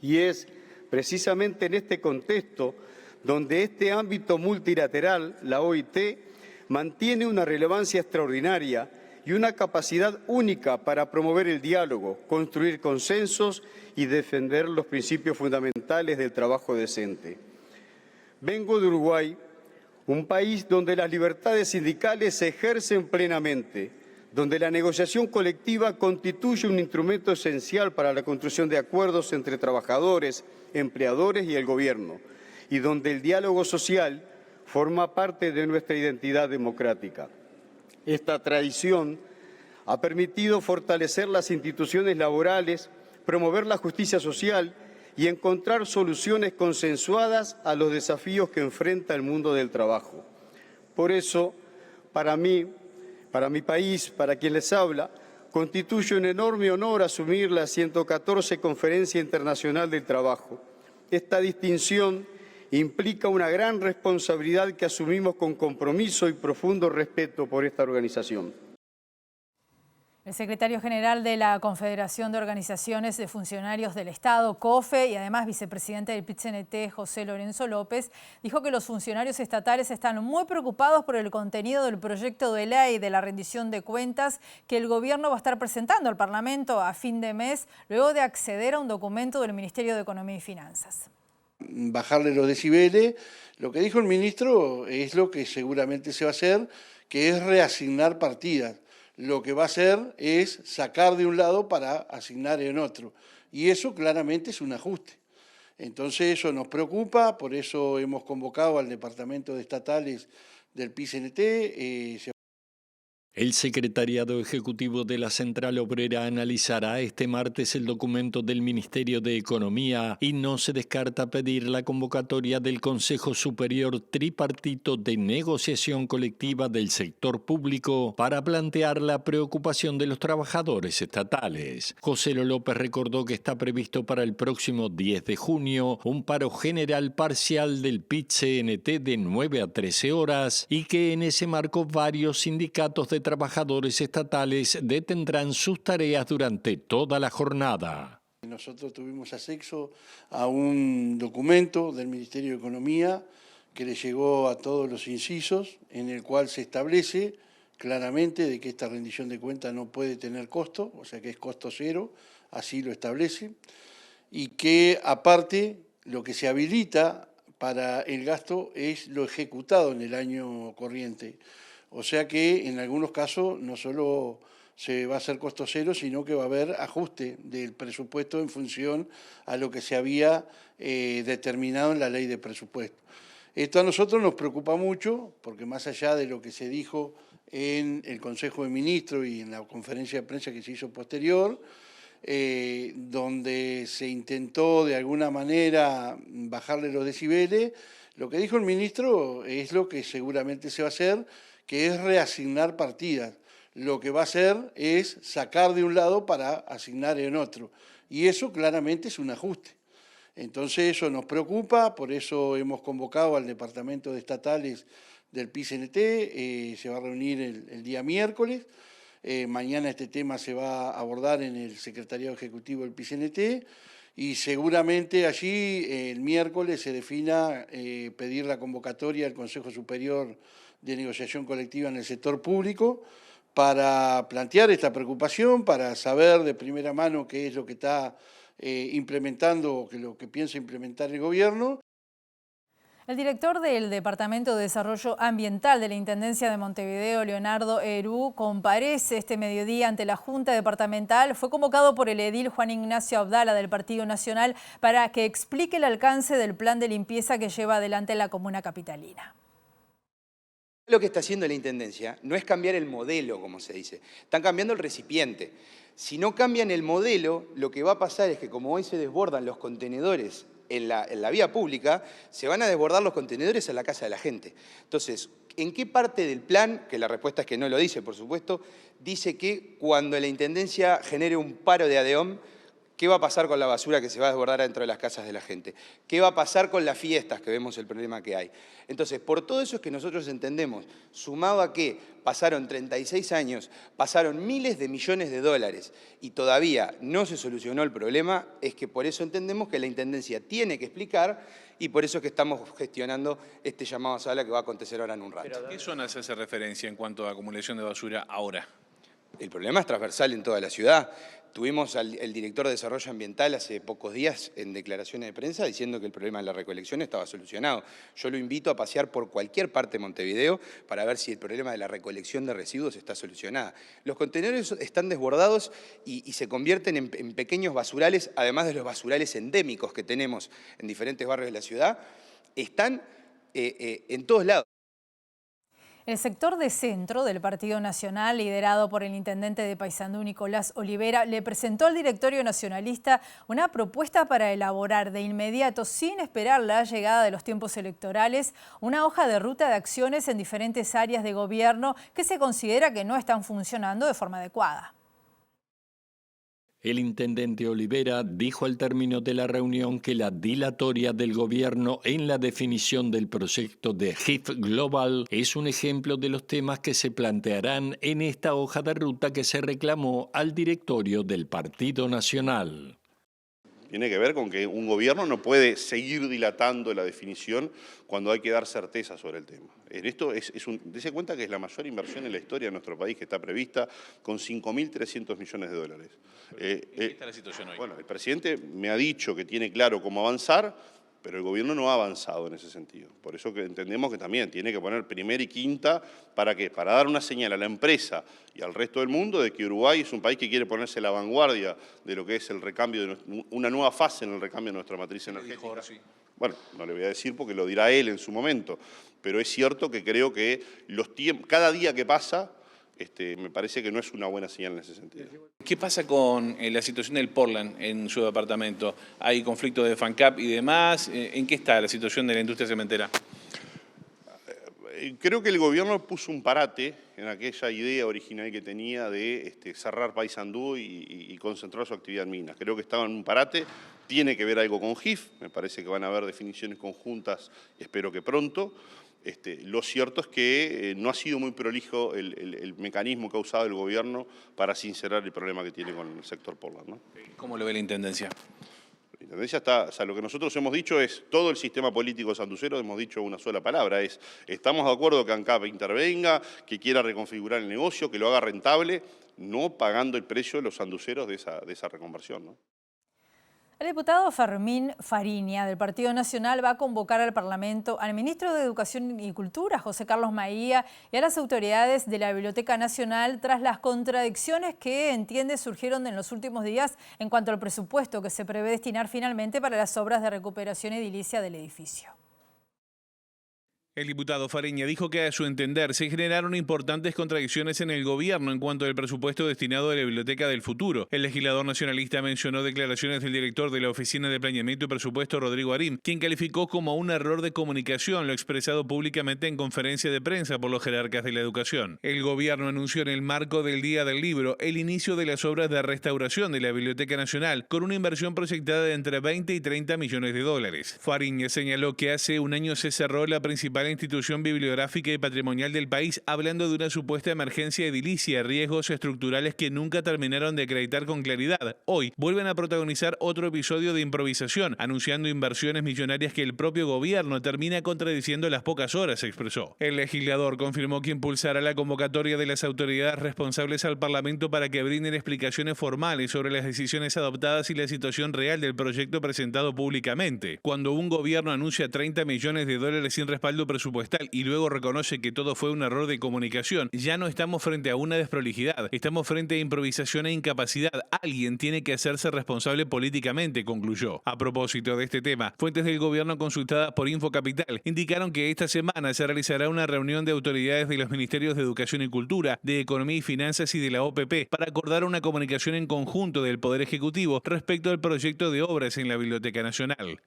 Speaker 21: Y es precisamente en este contexto donde este ámbito multilateral, la OIT, mantiene una relevancia extraordinaria y una capacidad única para promover el diálogo, construir consensos y defender los principios fundamentales del trabajo decente. Vengo de Uruguay, un país donde las libertades sindicales se ejercen plenamente, donde la negociación colectiva constituye un instrumento esencial para la construcción de acuerdos entre trabajadores, empleadores y el gobierno, y donde el diálogo social forma parte de nuestra identidad democrática. Esta tradición ha permitido fortalecer las instituciones laborales, promover la justicia social y encontrar soluciones consensuadas a los desafíos que enfrenta el mundo del trabajo. Por eso, para mí, para mi país, para quien les habla, constituye un enorme honor asumir la 114 Conferencia Internacional del Trabajo. Esta distinción implica una gran responsabilidad que asumimos con compromiso y profundo respeto por esta organización.
Speaker 10: El secretario general de la Confederación de Organizaciones de Funcionarios del Estado, COFE, y además vicepresidente del PIT-CNT, José Lorenzo López, dijo que los funcionarios estatales están muy preocupados por el contenido del proyecto de ley de la rendición de cuentas que el gobierno va a estar presentando al Parlamento a fin de mes, luego de acceder a un documento del Ministerio de Economía y Finanzas.
Speaker 22: Bajarle los decibeles, lo que dijo el ministro es lo que seguramente se va a hacer, que es reasignar partidas. Lo que va a hacer es sacar de un lado para asignar en otro. Y eso claramente es un ajuste. Entonces eso nos preocupa, por eso hemos convocado al Departamento de Estatales del PIT-CNT.
Speaker 9: El Secretariado Ejecutivo de la Central Obrera analizará este martes el documento del Ministerio de Economía y no se descarta pedir la convocatoria del Consejo Superior Tripartito de Negociación Colectiva del Sector Público para plantear la preocupación de los trabajadores estatales. José López recordó que está previsto para el próximo 10 de junio un paro general parcial del PIT-CNT de 9 a 13 horas y que en ese marco varios sindicatos de trabajadores estatales detendrán sus tareas durante toda la jornada.
Speaker 22: Nosotros tuvimos acceso a un documento del Ministerio de Economía que le llegó a todos los incisos, en el cual se establece claramente de que esta rendición de cuentas no puede tener costo, o sea que es costo cero, así lo establece, y que aparte lo que se habilita para el gasto es lo ejecutado en el año corriente. O sea que en algunos casos no solo se va a hacer costo cero, sino que va a haber ajuste del presupuesto en función a lo que se había determinado en la ley de presupuesto. Esto a nosotros nos preocupa mucho, porque más allá de lo que se dijo en el Consejo de Ministros y en la conferencia de prensa que se hizo posterior, donde se intentó de alguna manera bajarle los decibeles, lo que dijo el ministro es lo que seguramente se va a hacer, que es reasignar partidas. Lo que va a hacer es sacar de un lado para asignar en otro. Y eso claramente es un ajuste. Entonces eso nos preocupa, por eso hemos convocado al Departamento de Estatales del PICNT, se va a reunir el día miércoles. Mañana este tema se va a abordar en el Secretariado Ejecutivo del PICNT y seguramente allí el miércoles se defina pedir la convocatoria al Consejo Superior de Negociación Colectiva en el sector público para plantear esta preocupación, para saber de primera mano qué es lo que está implementando o lo que piensa implementar el gobierno.
Speaker 10: El director del Departamento de Desarrollo Ambiental de la Intendencia de Montevideo, Leonardo Herú, comparece este mediodía ante la Junta Departamental. Fue convocado por el edil Juan Ignacio Abdala del Partido Nacional para que explique el alcance del plan de limpieza que lleva adelante la comuna capitalina.
Speaker 4: Lo que está haciendo la Intendencia no es cambiar el modelo, como se dice, están cambiando el recipiente. Si no cambian el modelo, lo que va a pasar es que como hoy se desbordan los contenedores en la vía pública, se van a desbordar los contenedores en la casa de la gente. Entonces, ¿en qué parte del plan, que la respuesta es que no lo dice, por supuesto, dice que cuando la Intendencia genere un paro de ADEOM, ¿qué va a pasar con la basura que se va a desbordar dentro de las casas de la gente? ¿Qué va a pasar con las fiestas, que vemos el problema que hay? Entonces, por todo eso es que nosotros entendemos, sumado a que pasaron 36 años, pasaron miles de millones de dólares y todavía no se solucionó el problema, es que por eso entendemos que la Intendencia tiene que explicar y por eso es que estamos gestionando este llamado a sala que va a acontecer ahora en un rato.
Speaker 5: ¿Qué zonas hace referencia en cuanto a acumulación de basura ahora?
Speaker 4: El problema es transversal en toda la ciudad. Tuvimos al director de Desarrollo Ambiental hace pocos días en declaraciones de prensa diciendo que el problema de la recolección estaba solucionado. Yo lo invito a pasear por cualquier parte de Montevideo para ver si el problema de la recolección de residuos está solucionado. Los contenedores están desbordados y se convierten en pequeños basurales, además de los basurales endémicos que tenemos en diferentes barrios de la ciudad, están en todos lados.
Speaker 10: El sector de centro del Partido Nacional, liderado por el intendente de Paysandú, Nicolás Olivera, le presentó al directorio nacionalista una propuesta para elaborar de inmediato, sin esperar la llegada de los tiempos electorales, una hoja de ruta de acciones en diferentes áreas de gobierno que se considera que no están funcionando de forma adecuada.
Speaker 9: El intendente Olivera dijo al término de la reunión que la dilatoria del gobierno en la definición del proyecto de GIF Global es un ejemplo de los temas que se plantearán en esta hoja de ruta que se reclamó al directorio del Partido Nacional.
Speaker 23: Tiene que ver con que un gobierno no puede seguir dilatando la definición cuando hay que dar certeza sobre el tema. En esto dése cuenta que es la mayor inversión en la historia de nuestro país que está prevista con 5.300 millones de dólares.
Speaker 5: ¿En qué está la situación hoy?
Speaker 23: Bueno, el presidente me ha dicho que tiene claro cómo avanzar, pero el gobierno no ha avanzado en ese sentido. Por eso que entendemos que también tiene que poner primera y quinta, ¿para qué? Para dar una señal a la empresa y al resto del mundo de que Uruguay es un país que quiere ponerse a la vanguardia de lo que es el recambio, una nueva fase en el recambio de nuestra matriz energética. Bueno, no le voy a decir porque lo dirá él en su momento, pero es cierto que creo que cada día que pasa, me parece que no es una buena señal en ese sentido.
Speaker 5: ¿Qué pasa con la situación del Portland en su departamento? ¿Hay conflicto de FANCAP y demás? ¿En qué está la situación de la industria cementera?
Speaker 23: Creo que el gobierno puso un parate en aquella idea original que tenía de cerrar Paysandú y concentrar su actividad en minas. Creo que estaba en un parate, tiene que ver algo con GIF, me parece que van a haber definiciones conjuntas, espero que pronto. Lo cierto es que no ha sido muy prolijo el mecanismo que ha usado el gobierno para sincerar el problema que tiene con el sector Portland, ¿no?
Speaker 5: ¿Cómo lo ve la Intendencia?
Speaker 23: La Intendencia está, lo que nosotros hemos dicho es, todo el sistema político sanducero hemos dicho una sola palabra, es, estamos de acuerdo que ANCAP intervenga, que quiera reconfigurar el negocio, que lo haga rentable, no pagando el precio de los sanduceros de esa reconversión, ¿no?
Speaker 10: El diputado Fermín Fariña del Partido Nacional va a convocar al Parlamento al ministro de Educación y Cultura, José Carlos Maía, y a las autoridades de la Biblioteca Nacional tras las contradicciones que entiende surgieron en los últimos días en cuanto al presupuesto que se prevé destinar finalmente para las obras de recuperación edilicia del edificio.
Speaker 5: El diputado Fariña dijo que a su entender se generaron importantes contradicciones en el gobierno en cuanto al presupuesto destinado a la Biblioteca del Futuro. El legislador nacionalista mencionó declaraciones del director de la Oficina de Planeamiento y Presupuesto, Rodrigo Arim, quien calificó como un error de comunicación lo expresado públicamente en conferencia de prensa por los jerarcas de la educación. El gobierno anunció en el marco del Día del Libro el inicio de las obras de restauración de la Biblioteca Nacional con una inversión proyectada de entre 20 y 30 millones de dólares. Fariña señaló que hace un año se cerró la principal institución bibliográfica y patrimonial del país, hablando de una supuesta emergencia edilicia, riesgos estructurales que nunca terminaron de acreditar con claridad. Hoy vuelven a protagonizar otro episodio de improvisación, anunciando inversiones millonarias que el propio gobierno termina contradiciendo a las pocas horas, expresó. El legislador confirmó que impulsará la convocatoria de las autoridades responsables al Parlamento para que brinden explicaciones formales sobre las decisiones adoptadas y la situación real del proyecto presentado públicamente. Cuando un gobierno anuncia 30 millones de dólares sin respaldo presupuestal y luego reconoce que todo fue un error de comunicación, ya no estamos frente a una desprolijidad, estamos frente a improvisación e incapacidad. Alguien tiene que hacerse responsable políticamente, concluyó. A propósito de este tema, fuentes del gobierno consultadas por Infocapital indicaron que esta semana se realizará una reunión de autoridades de los Ministerios de Educación y Cultura, de Economía y Finanzas y de la OPP para acordar una comunicación en conjunto del Poder Ejecutivo respecto al proyecto de obras en la Biblioteca Nacional.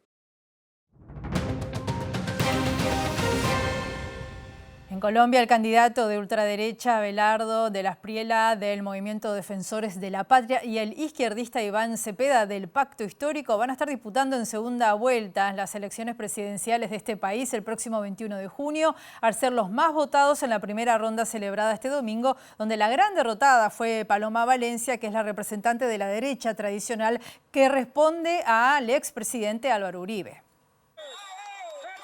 Speaker 10: En Colombia, el candidato de ultraderecha Abelardo de la Espriella del Movimiento Defensores de la Patria y el izquierdista Iván Cepeda del Pacto Histórico van a estar disputando en segunda vuelta las elecciones presidenciales de este país el próximo 21 de junio, al ser los más votados en la primera ronda celebrada este domingo, donde la gran derrotada fue Paloma Valencia, que es la representante de la derecha tradicional que responde al expresidente Álvaro Uribe.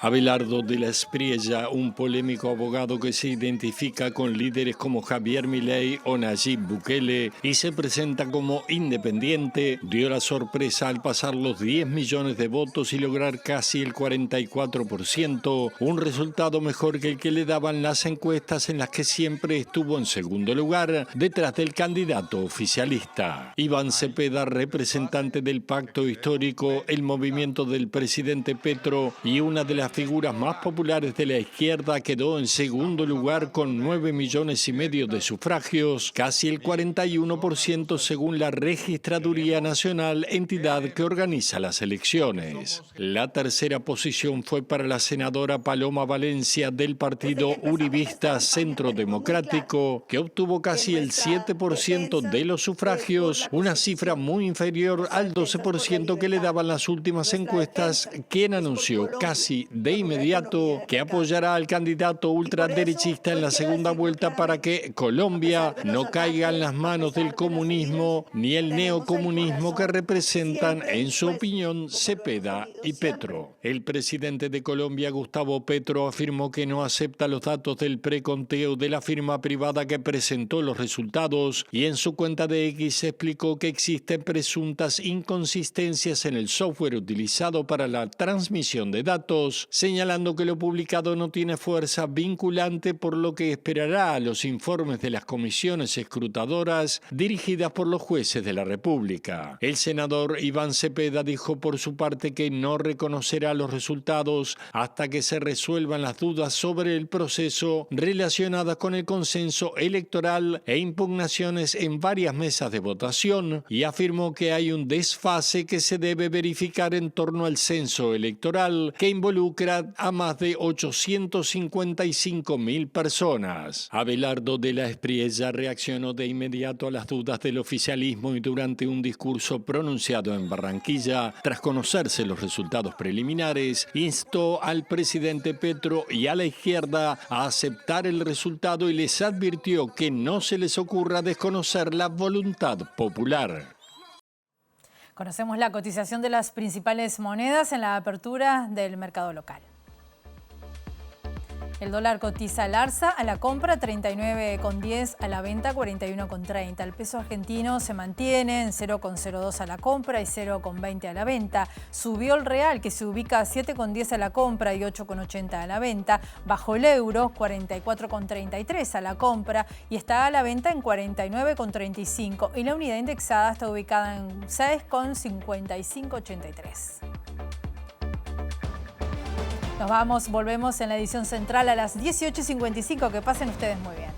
Speaker 9: Abelardo de la Espriella, un polémico abogado que se identifica con líderes como Javier Milei o Nayib Bukele y se presenta como independiente, dio la sorpresa al pasar los 10 millones de votos y lograr casi el 44%, un resultado mejor que el que le daban las encuestas en las que siempre estuvo en segundo lugar, detrás del candidato oficialista. Iván Cepeda, representante del Pacto Histórico, el movimiento del presidente Petro y una de las figuras más populares de la izquierda, quedó en segundo lugar con 9 millones y medio de sufragios, casi el 41% según la Registraduría Nacional, entidad que organiza las elecciones. La tercera posición fue para la senadora Paloma Valencia del partido uribista Centro Democrático, que obtuvo casi el 7% de los sufragios, una cifra muy inferior al 12% que le daban las últimas encuestas, quien anunció casi de inmediato que apoyará al candidato ultraderechista en la segunda vuelta para que Colombia no caiga en las manos del comunismo ni el neocomunismo que representan, en su opinión, Cepeda y Petro. El presidente de Colombia, Gustavo Petro, afirmó que no acepta los datos del preconteo de la firma privada que presentó los resultados y en su cuenta de X explicó que existen presuntas inconsistencias en el software utilizado para la transmisión de datos, señalando que lo publicado no tiene fuerza vinculante, por lo que esperará a los informes de las comisiones escrutadoras dirigidas por los jueces de la República. El senador Iván Cepeda dijo por su parte que no reconocerá los resultados hasta que se resuelvan las dudas sobre el proceso relacionadas con el consenso electoral e impugnaciones en varias mesas de votación, y afirmó que hay un desfase que se debe verificar en torno al censo electoral que involucra a más de 855.000 personas. Abelardo de la Espriella reaccionó de inmediato a las dudas del oficialismo y durante un discurso pronunciado en Barranquilla, tras conocerse los resultados preliminares, instó al presidente Petro y a la izquierda a aceptar el resultado y les advirtió que no se les ocurra desconocer la voluntad popular.
Speaker 10: Conocemos la cotización de las principales monedas en la apertura del mercado local. El dólar cotiza al alza, a la compra 39,10, a la venta 41,30. El peso argentino se mantiene en 0,02 a la compra y 0,20 a la venta. Subió el real, que se ubica a 7,10 a la compra y 8,80 a la venta. Bajó el euro, 44,33 a la compra y está a la venta en 49,35. Y la unidad indexada está ubicada en 6,5583. Nos vamos, volvemos en la edición central a las 18:55. Que pasen ustedes muy bien.